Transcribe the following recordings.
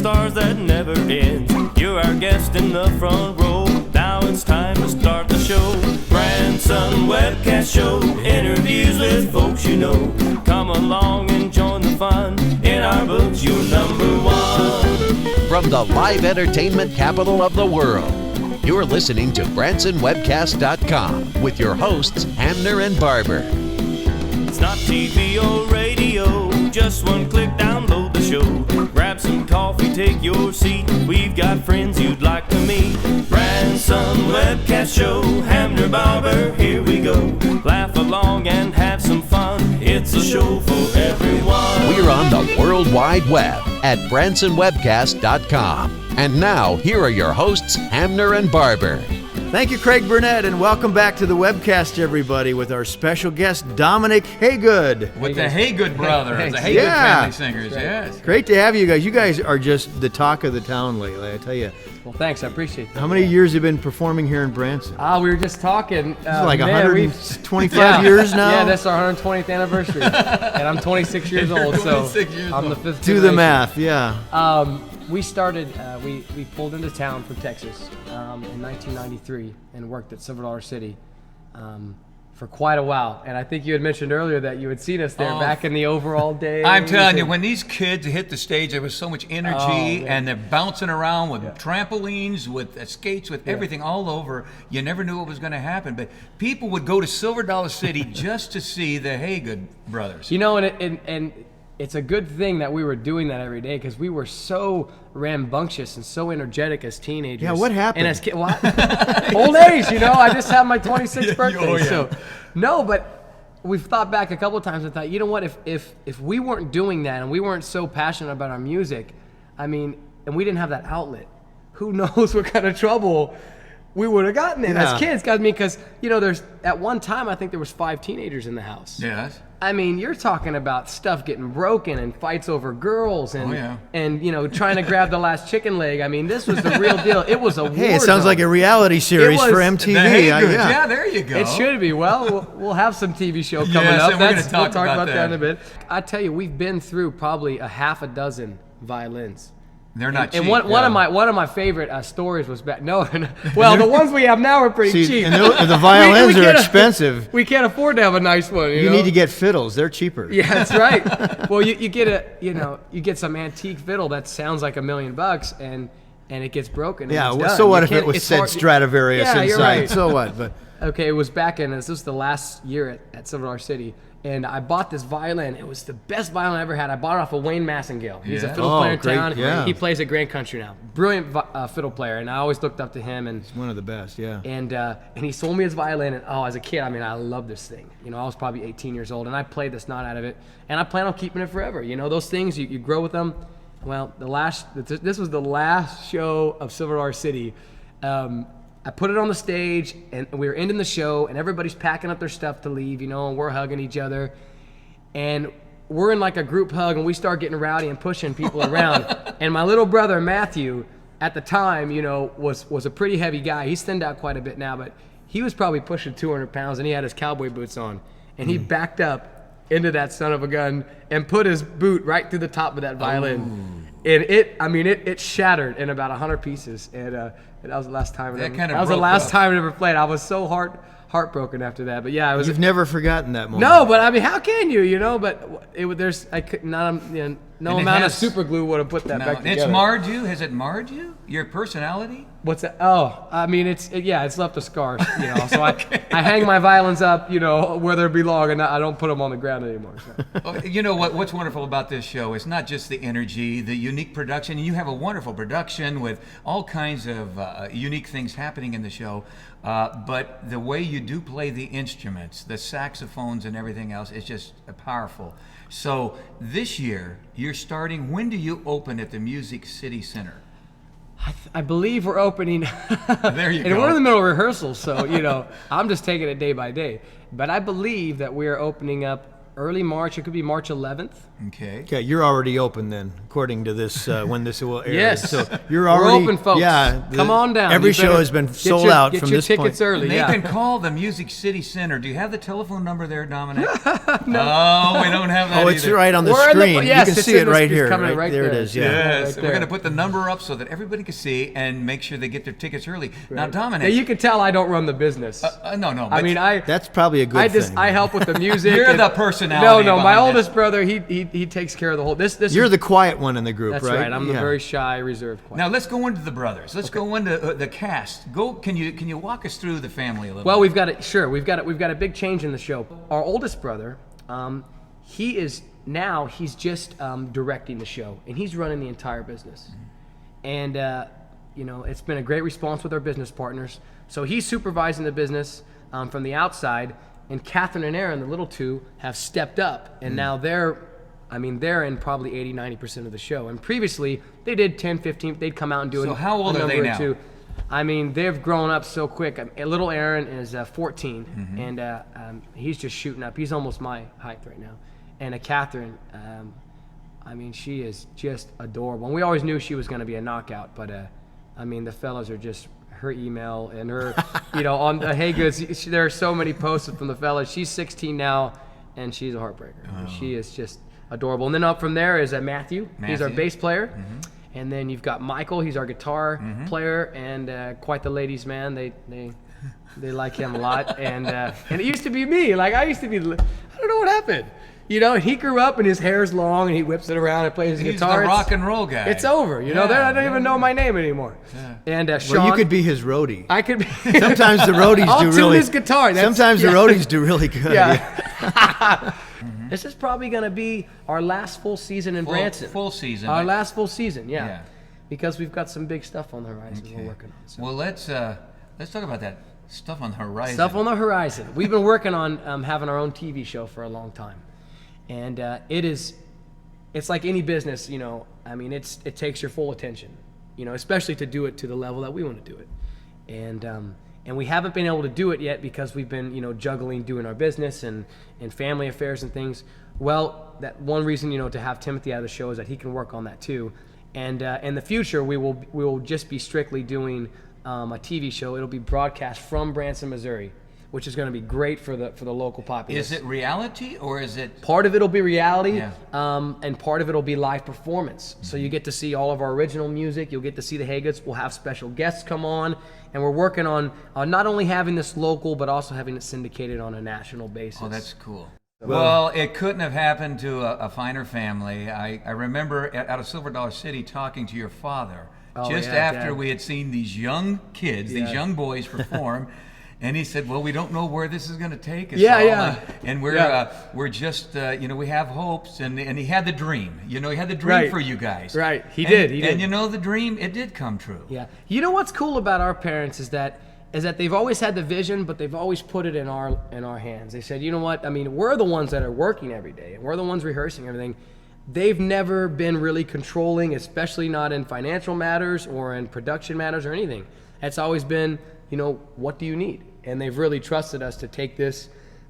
stars that never end. You're our guest in the front row. Now it's time to start the show. Branson Webcast Show. Interviews with folks you know. Come along and join the fun. In our books, you're number one. From the live entertainment capital of the world, you're listening to BransonWebcast.com with your hosts, Hamner and Barber. It's not TV or radio, just one click, download the show. Grab some coffee, take your seat. We've got friends you'd like to meet. Branson Webcast Show, Hamner, Barber, here we go. Laugh along and have some fun. It's a show for everyone. We're on the World Wide Web at BransonWebcast.com. And now, here are your hosts, Hamner and Barber. Thank you, Craig Burnett, and welcome back to the webcast, everybody, with our special guest, Dominic Haygood. With the Haygood brothers, the Haygood family singers, yes. Great to have you guys. You guys are just the talk of the town lately, I tell you. Well, thanks. I appreciate that. How many years have you been performing here in Branson? We were just talking. This is like 125 years now? Yeah, that's our 120th anniversary. And I'm 26 years old, so I'm the fifth Do the math, yeah. We started, we pulled into town from Texas in 1993 and worked at Silver City for quite a while. And I think you had mentioned earlier that you had seen us there back in the overall days. I'm telling you, when these kids hit the stage, there was so much energy, and they're bouncing around with trampolines, with skates, with everything all over. You never knew what was going to happen. But people would go to Silver City just to see the Haygood brothers. You know, and it's a good thing that we were doing that every day because we were so rambunctious and so energetic as teenagers. Yeah, what happened? And as old age, you know. I just had my 26th birthday. Oh, yeah. So, no, but we've thought back a couple of times and thought, you know what? If we weren't doing that and we weren't so passionate about our music, I mean, and we didn't have that outlet, who knows what kind of trouble we would have gotten in as kids. I mean, because you know, there's at one time I think there was 5 teenagers in the house. Yes. I mean, you're talking about stuff getting broken and fights over girls and you know, trying to grab the last chicken leg. I mean, this was the real deal. It was a war Hey, it sounds like a reality series for MTV. The Haygood. Yeah, there you go. It should be. Well, we'll have some TV show coming Yes, up. and we're gonna We'll talk talk about about that in that. a bit. I tell you, we've been through probably a half a dozen violins. They're not cheap. And one of my favorite stories was back. Well, the ones we have now are pretty cheap. And the violins are expensive. We can't afford to have a nice one. You know? need to get fiddles; they're cheaper. Yeah, that's right. Well, you get some antique fiddle that sounds like $1 million, and it gets broken. Yeah. And Well, it's so done. what You if it can't- was it's said hard- Stradivarius Yeah, inside? you're right. So what? But Okay, it was back in, this was the last year at Silver City, and I bought this violin. It was the best violin I ever had. I bought it off of Wayne Massengale. He's a Yeah. fiddle player in great, town. yeah. He plays at Grand Country now. Brilliant fiddle player, and I always looked up to him. And one of the best. Yeah. and he sold me his violin, and as a kid, I mean, I loved this thing. You know, I was probably 18 years old, and I played the snot out of it, and I plan on keeping it forever. You know, those things, you grow with them. Well, this was the last show of Silver City. I put it on the stage, and we were ending the show, and everybody's packing up their stuff to leave, you know, and we're hugging each other. And we're in like a group hug, and we start getting rowdy and pushing people around. And my little brother, Matthew, at the time, you know, was a pretty heavy guy. He's thinned out quite a bit now, but he was probably pushing 200 pounds, and he had his cowboy boots on. And he backed up into that son of a gun and put his boot right through the top of that violin. And it shattered in about 100 pieces. And that was the last time. That was the last time I ever played. I was so heartbroken after that. But yeah, it was. You've never forgotten that moment. No, but I mean, how can you? You know, but no amount of super glue would have put that back together. It's marred you? Has it marred you? Your personality? What's that? Oh, I mean, it's left a scar. You know, so I hang my violins up, you know, where they belong, and I don't put them on the ground anymore. So. Well, you know what's wonderful about this show? It's not just the energy, the unique production. You have a wonderful production with all kinds of unique things happening in the show. But the way you do play the instruments, the saxophones and everything else, is just powerful. So this year, you're starting. When do you open at the Music City Center? I believe we're opening. There you and go. we're in the middle of rehearsal, so you know, I'm just taking it day by day. But I believe that we are opening up early March. It could be March 11th. Okay, you're already open then, according to this, when this will air. Yes. So you're We're already open, folks. Yeah. Come on down. Every You show better has been get sold your- out get from your this tickets point. early. They Yeah. can call the Music City Center. Do you have the telephone number there, Dominic? No, we don't have that Oh, it's either. right on the We're in screen. yes, you can it's see in it right it's here. coming Right there it is. Yeah. Yes, Right we're there. going to put the number up so that everybody can see and make sure they get their tickets early. Now, Dominic. Now, you can tell I don't run the business. No. I mean, That's probably a good thing. I help with the music. You're and- the personality No, my behind oldest this. brother, he takes care of the whole. This You're is, the quiet one in the group, that's right? right. I'm the Yeah. very shy, reserved. Quiet. Now let's go into the brothers. Let's go into the cast. Can you walk us through the family a little? Well, bit? we've got a big change in the show. Our oldest brother, he's just directing the show, and he's running the entire business. And it's been a great response with our business partners. So he's supervising the business from the outside, and Catherine and Aaron, the little two, have stepped up, and now they're in probably 80-90% of the show. And previously, they did 10-15. They'd come out and do So how old a are number they or now? two. I mean, they've grown up so quick. Little Aaron is 14, and he's just shooting up. He's almost my height right now. And Catherine, she is just adorable. And we always knew she was going to be a knockout, but the fellas are just her email and her, on the Haygoods. There are so many posts from the fellas. She's 16 now, and she's a heartbreaker. And she is just adorable. And then up from there is Matthew. He's our bass player. And then you've got Michael. He's our guitar player, and quite the ladies' man. They like him a lot. And it used to be me. Like I used to be. I don't know what happened. He grew up and his hair's long and he whips it around and plays He's guitar. the rock and roll guy. It's over. They don't even know my name anymore. Yeah. And Sean, Well, you could be his roadie. I could be. Sometimes the roadies I'll do tune really. his guitar. Sometimes the roadies do really good. Yeah. This is probably going to be our last full season in Branson. Full season. Our last full season, yeah. Yeah. Because we've got some big stuff on the horizon we're working on. So. Well, let's talk about that stuff on the horizon. Stuff on the horizon. We've been working on having our own TV show for a long time. And it's like any business, it takes your full attention, especially to do it to the level that we want to do it. And we haven't been able to do it yet because we've been, juggling doing our business and family affairs and things. Well, that one reason, to have Timothy out of the show is that he can work on that too. And in the future, we will just be strictly doing a TV show. It'll be broadcast from Branson, Missouri, which is going to be great for the local populace. Is it reality or is it? Part of it'll be reality, Yeah. and part of it'll be live performance. So you get to see all of our original music. You'll get to see the Haygoods. We'll have special guests come on, and we're working on not only having this local, but also having it syndicated on a national basis. Oh, that's cool. Well, it couldn't have happened to a finer family. I remember out of Silver Dollar City talking to your father just yeah, after Dad. we had seen these young kids, these young boys perform. And he said, "Well, we don't know where this is going to take us." Yeah, all. yeah. And we're Yeah. we're just we have hopes, and he had the dream. He had the dream Right. for you guys. Right. He And- did. And the dream, it did come true. Yeah. You know what's cool about our parents is that they've always had the vision, but they've always put it in our hands. They said, you know what? We're the ones that are working every day, and we're the ones rehearsing everything. They've never been really controlling, especially not in financial matters or in production matters or anything. It's always been, what do you need? And they've really trusted us to take this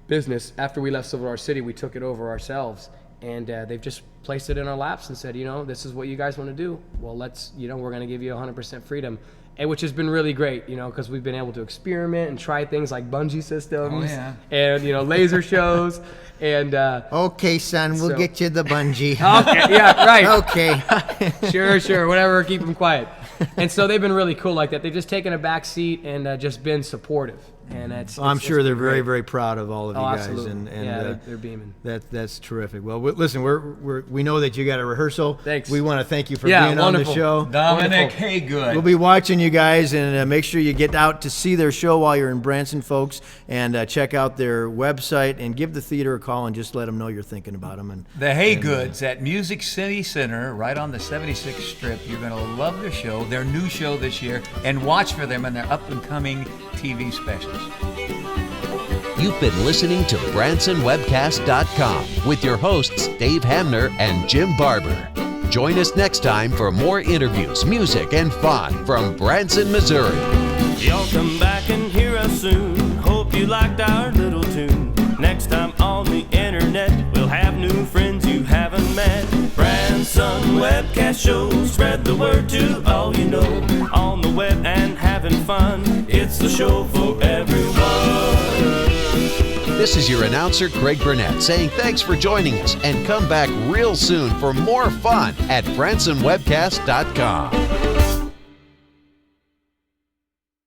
business. After we left Silver Dollar City, we took it over ourselves. And they've just placed it in our laps and said, this is what you guys want to do. Well, we're going to give you 100% freedom. And which has been really great, because we've been able to experiment and try things like bungee systems and, laser shows. And Okay, son, we'll So- get you the bungee. okay, yeah, right. Okay. Sure, whatever, keep them quiet. And so they've been really cool like that. They've just taken a back seat and just been supportive. And I'm sure it's they're been very, great. very proud of all of you Oh, guys. absolutely. And Yeah, they're beaming. That's terrific. Well, listen, we know that you got a rehearsal. Thanks. We want to thank you for Yeah, being wonderful. on the show. Dominic Wonderful. Haygood. We'll be watching you guys, and make sure you get out to see their show while you're in Branson, folks, and check out their website and give the theater a call and just let them know you're thinking about them. And The Haygoods at Music City Center, right on the 76th Strip. You're going to love their show, their new show this year, and watch for them in their up-and-coming TV specials. You've been listening to BransonWebcast.com with your hosts Dave Hamner and Jim Barber. Join us next time for more interviews, music, and fun from Branson, Missouri. Y'all come back and hear us soon. Hope you liked our little tune. Next time on the internet, Branson Webcast Show. Spread the word to all you know. On the web and having fun. It's the show for everyone. This is your announcer, Craig Burnett, saying thanks for joining us and come back real soon for more fun at BransonWebcast.com.